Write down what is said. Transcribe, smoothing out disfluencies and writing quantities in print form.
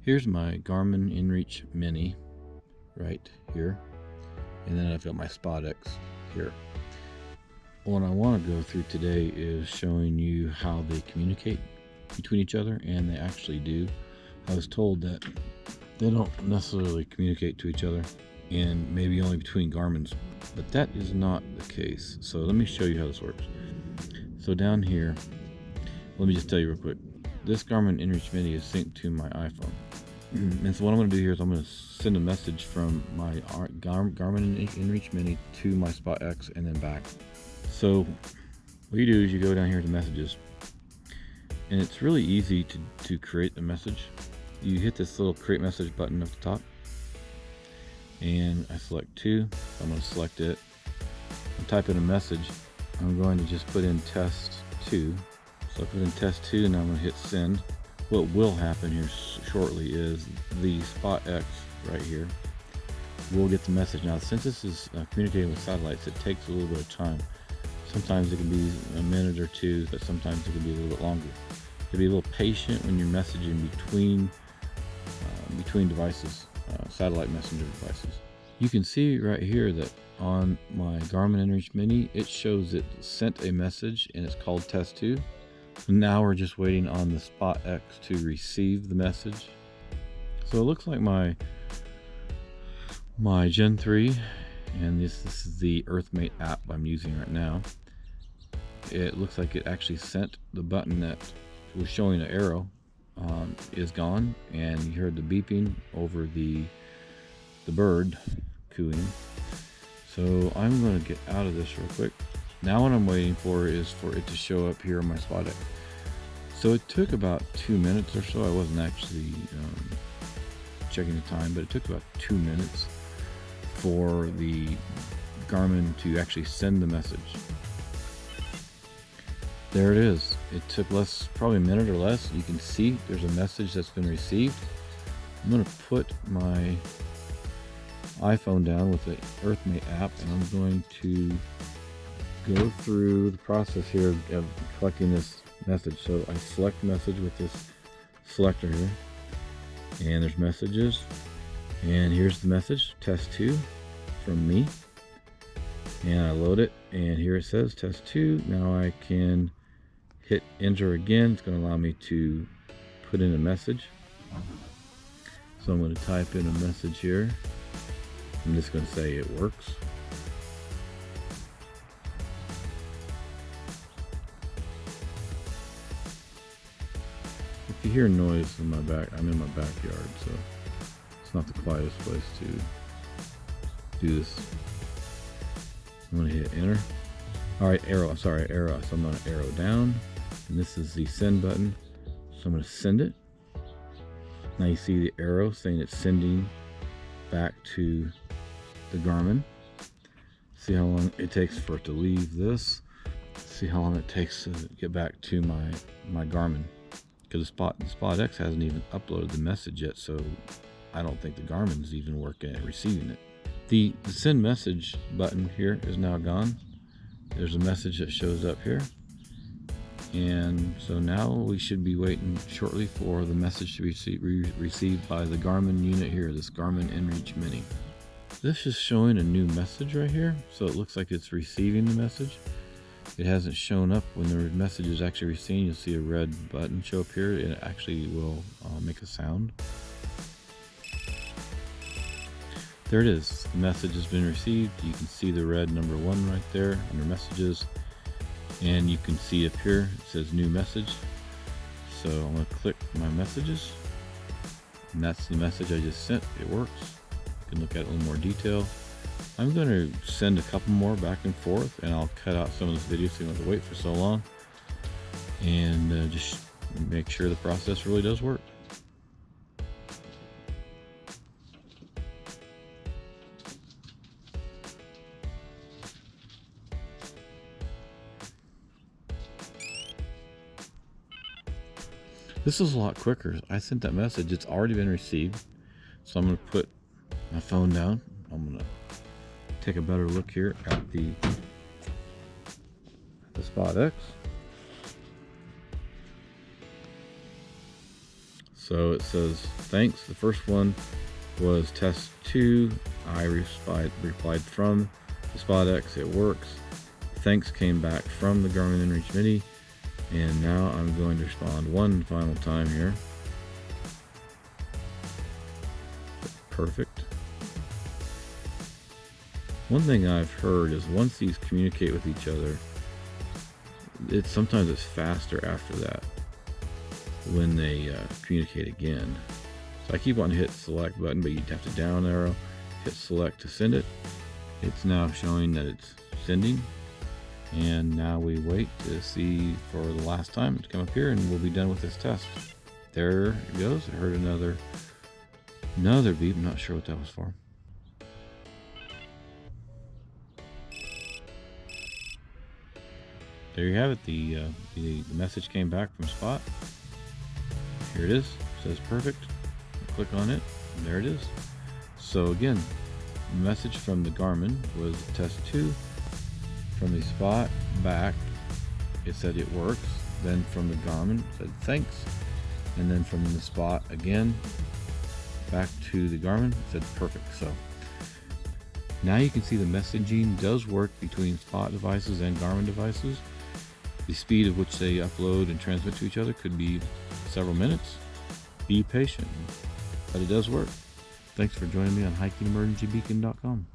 Here's my Garmin inReach Mini right here, and then I've got my Spot X here. What I want to go through today is showing you how they communicate between each other, and they actually do. I was told that they don't necessarily communicate to each other, and maybe only between Garmin's, but that is not the case. So let me show you how this works. So down here, let me just tell you real quick, this Garmin inReach Mini is synced to my iPhone. And so what I'm going to do here is I'm going to send a message from my Garmin inReach Mini to my Spot X and then back. So what you do is you go down here to messages, and it's really easy to create a message. You hit this little create message button at the top, and I select two. So I'm going to select it and type in a message. I'm going to just put in test 2. So I put in test 2, and now I'm going to hit send. What will happen here shortly is the Spot X right here will get the message. Now, since this is communicating with satellites, it takes a little bit of time. Sometimes it can be a minute or two, but sometimes it can be a little bit longer. So be a little patient when you're messaging between devices, satellite messenger devices. You can see right here that on my Garmin inReach Mini, it shows it sent a message, and it's called test 2. Now we're just waiting on the Spot X to receive the message. So it looks like my Gen 3, and this is the EarthMate app I'm using right now. It looks like it actually sent the button that was showing an arrow is gone, and you heard the beeping over the bird cooing. So I'm going to get out of this real quick. Now what I'm waiting for is for it to show up here on my Spot X. So it took about 2 minutes or so. I wasn't actually checking the time, but it took about 2 minutes for the Garmin to actually send the message. There it is. It took probably a minute or less. You can see there's a message that's been received. I'm going to put my iPhone down with the EarthMate app, and I'm going to go through the process here of collecting this message. So I select message with this selector here, and there's messages, and here's the message, test 2 from me, and I load it, and here it says test 2. Now I can hit enter again. It's going to allow me to put in a message. So I'm going to type in a message here. I'm just going to say it works. If you hear noise in my back, I'm in my backyard, so it's not the quietest place to do this. I'm going to hit enter. Alright, arrow. So I'm going to arrow down, and this is the send button. So I'm going to send it. Now you see the arrow saying it's sending back to the Garmin. See how long it takes for it to leave this. See how long it takes to get back to my Garmin. Because the Spot X hasn't even uploaded the message yet, so I don't think the Garmin's even working at receiving it. The send message button here is now gone. There's a message that shows up here, and so now we should be waiting shortly for the message to be received by the Garmin unit here, this Garmin inReach Mini. This is showing a new message right here, so it looks like it's receiving the message. It hasn't shown up when the message is actually received. You'll see a red button show up here. It actually will make a sound. There it is. The message has been received. You can see the red number 1 right there under messages, and you can see up here it says new message. So I'm going to click my messages, and that's the message I just sent. It works. You can look at it in a little more detail. I'm going to send a couple more back and forth, and I'll cut out some of this video so you don't have to wait for so long, and just make sure the process really does work. This is a lot quicker. I sent that message. It's already been received. So I'm going to put my phone down. I'm going to take a better look here at the Spot X. So it says, thanks. The first one was test 2. I replied from the SpotX, it works. Thanks came back from the Garmin inReach Mini. And now I'm going to respond one final time here. Perfect. One thing I've heard is once these communicate with each other, sometimes it's faster after that when they communicate again. So I keep on hit select button, but you'd have to down arrow, hit select to send it. It's now showing that it's sending. And now we wait to see for the last time to come up here, and we'll be done with this test. There it goes. I heard another beep. I'm not sure what that was for. There you have it. The message came back from Spot. Here it is. It says perfect. Click on it. And there it is. So again, the message from the Garmin was test 2. From the Spot back, it said it works. Then from the Garmin, it said thanks. And then from the Spot again, back to the Garmin, it said perfect. So now you can see the messaging does work between Spot devices and Garmin devices. The speed at which they upload and transmit to each other could be several minutes. Be patient, but it does work. Thanks for joining me on HikingEmergencyBeacon.com.